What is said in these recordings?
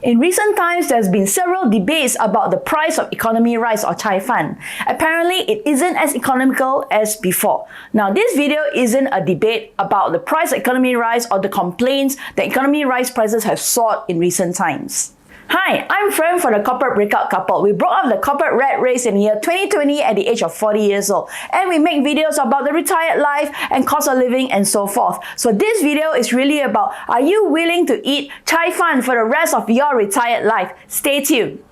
In recent times, there's been several debates about the price of economy rice or chai fan. Apparently, it isn't as economical as before. Now, this video isn't a debate about the price of economy rice or the complaints that economy rice prices have soared in recent times. Hi, I'm Fran for the Corporate Breakout couple. We broke up the corporate rat race in the year 2020 at the age of 40 years old. And we make videos about the retired life and cost of living and so forth. So this video is really about, are you willing to eat chai fan for the rest of your retired life? Stay tuned.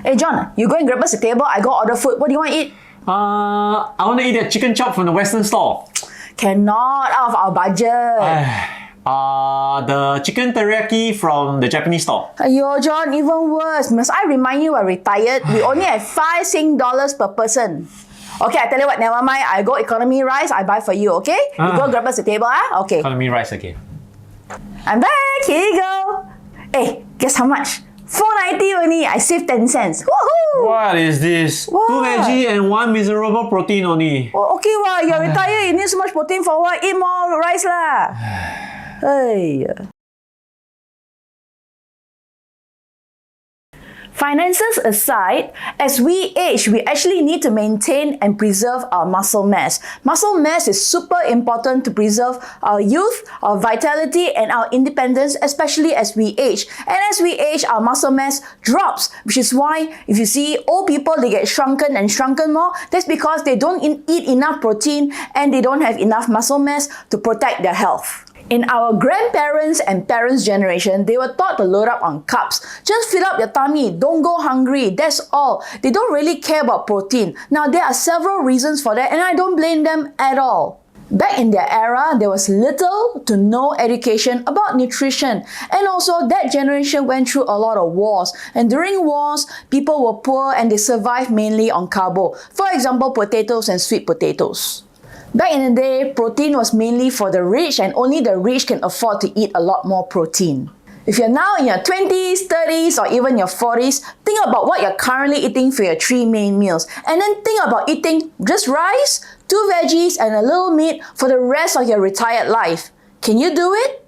Hey John, you go and grab us a table, I go order food. What do you want to eat? I want to eat a chicken chop from the Western store. Cannot, out of our budget. The chicken teriyaki from the Japanese store. Yo, John, even worse. Must I remind you we're retired? We only have $5 per person. Okay, I tell you what, never mind. I go economy rice, I buy for you, okay? You go grab us a table, ah? Okay. Economy rice again. I'm back, here you go. Hey, guess how much? $4.90 only. I saved 10 cents. Woohoo! What is this? What? 2 veggie and 1 miserable protein only. Oh, okay, well, you're retired. You need so much protein for what? Eat more rice lah. Hey. Finances aside, as we age, we actually need to maintain and preserve our muscle mass. Muscle mass is super important to preserve our youth, our vitality, and our independence, especially as we age. And as we age, our muscle mass drops, which is why if you see old people, they get shrunken and shrunken more. That's because they don't eat enough protein and they don't have enough muscle mass to protect their health. In our grandparents' and parents' generation, they were taught to load up on carbs. Just fill up your tummy, don't go hungry, that's all. They don't really care about protein. Now, there are several reasons for that, and I don't blame them at all. Back in their era, there was little to no education about nutrition. And also, that generation went through a lot of wars. And during wars, people were poor and they survived mainly on carbo. For example, potatoes and sweet potatoes. Back in the day, protein was mainly for the rich and only the rich can afford to eat a lot more protein. If you're now in your 20s, 30s or even your 40s, think about what you're currently eating for your 3 main meals. And then think about eating just rice, 2 veggies and a little meat for the rest of your retired life. Can you do it?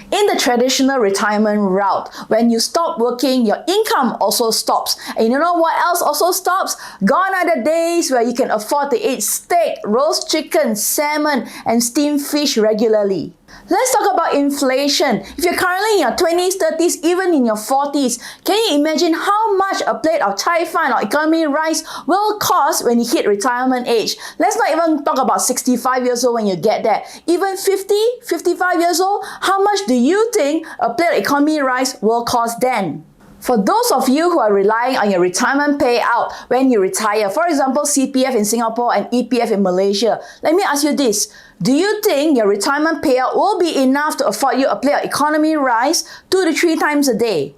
In the traditional retirement route, when you stop working, your income also stops. And you know what else also stops? Gone are the days where you can afford to eat steak, roast chicken, salmon, and steamed fish regularly. Let's talk about inflation. If you're currently in your 20s, 30s, even in your 40s, can you imagine how much a plate of chai fan or economy rice will cost when you hit retirement age? Let's not even talk about 65 years old when you get there. Even 50, 55 years old, how much do you think a plate of economy rice will cost then? For those of you who are relying on your retirement payout when you retire, for example, CPF in Singapore and EPF in Malaysia, let me ask you this. Do you think your retirement payout will be enough to afford you a plate of economy rice 2 to 3 times a day?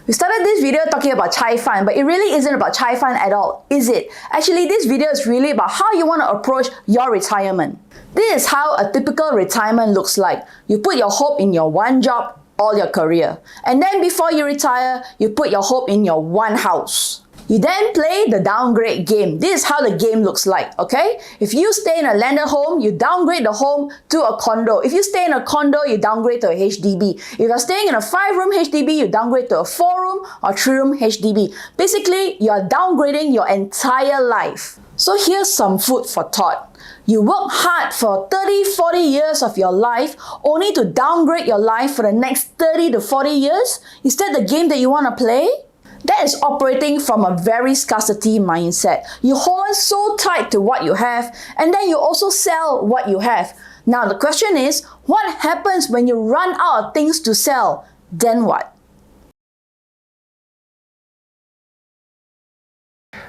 We started this video talking about chai fan, but it really isn't about chai fan at all, is it? Actually, this video is really about how you want to approach your retirement. This is how a typical retirement looks like. You put your hope in your one job all your career. And then before you retire, you put your hope in your one house. You then play the downgrade game. This is how the game looks like, okay? If you stay in a landed home, you downgrade the home to a condo. If you stay in a condo, you downgrade to a HDB. If you're staying in a 5-room HDB, you downgrade to a 4-room or 3-room HDB. Basically, you are downgrading your entire life. So here's some food for thought. You work hard for 30, 40 years of your life only to downgrade your life for the next 30 to 40 years? Is that the game that you want to play? That is operating from a very scarcity mindset. You hold on so tight to what you have and then you also sell what you have. Now the question is, what happens when you run out of things to sell? Then what?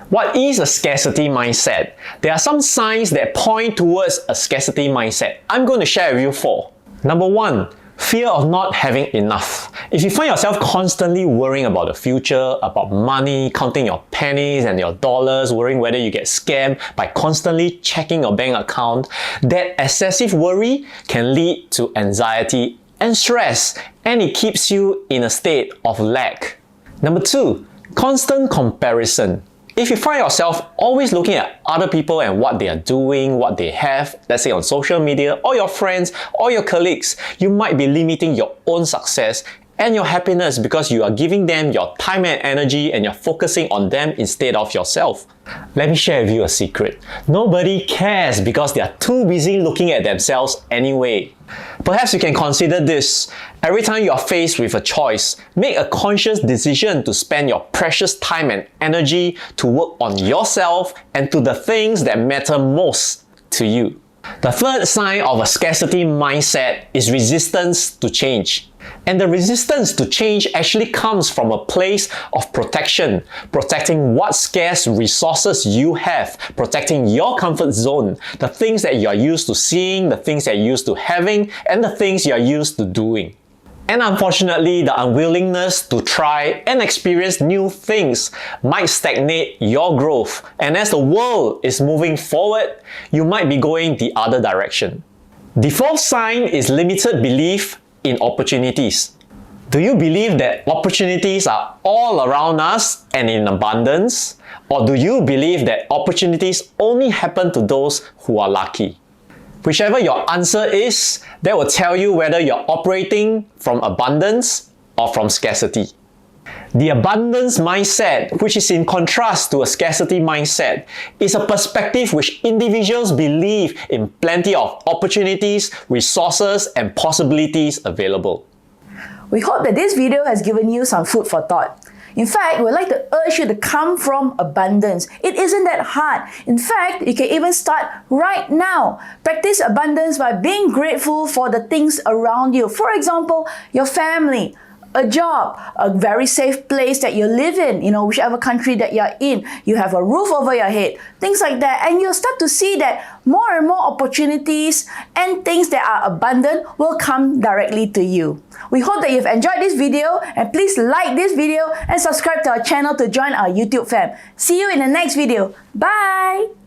What is a scarcity mindset? There are some signs that point towards a scarcity mindset. I'm going to share with you 4. Number 1, fear of not having enough. If you find yourself constantly worrying about the future, about money, counting your pennies and your dollars, worrying whether you get scammed by constantly checking your bank account, that excessive worry can lead to anxiety and stress, and it keeps you in a state of lack. Number 2, constant comparison. If you find yourself always looking at other people and what they are doing, what they have, let's say on social media, or your friends, or your colleagues, you might be limiting your own success and your happiness because you are giving them your time and energy and you're focusing on them instead of yourself. Let me share with you a secret. Nobody cares because they are too busy looking at themselves anyway. Perhaps you can consider this. Every time you are faced with a choice, make a conscious decision to spend your precious time and energy to work on yourself and to the things that matter most to you. The third sign of a scarcity mindset is resistance to change. And the resistance to change actually comes from a place of protection, protecting what scarce resources you have, protecting your comfort zone, the things that you are used to seeing, the things that you're used to having, and the things you are used to doing. And unfortunately, the unwillingness to try and experience new things might stagnate your growth. And as the world is moving forward, you might be going the other direction. The fourth sign is limited belief in opportunities. Do you believe that opportunities are all around us and in abundance? Or do you believe that opportunities only happen to those who are lucky? Whichever your answer is, that will tell you whether you're operating from abundance or from scarcity. The abundance mindset, which is in contrast to a scarcity mindset, is a perspective which individuals believe in plenty of opportunities, resources, and possibilities available. We hope that this video has given you some food for thought. In fact, we'd like to urge you to come from abundance. It isn't that hard. In fact, you can even start right now. Practice abundance by being grateful for the things around you. For example, your family, a job, a very safe place that you live in, whichever country that you're in, you have a roof over your head, things like that. And you'll start to see that more and more opportunities and things that are abundant will come directly to you. We hope that you've enjoyed this video, and please like this video and subscribe to our channel to join our YouTube fam. See you in the next video. Bye!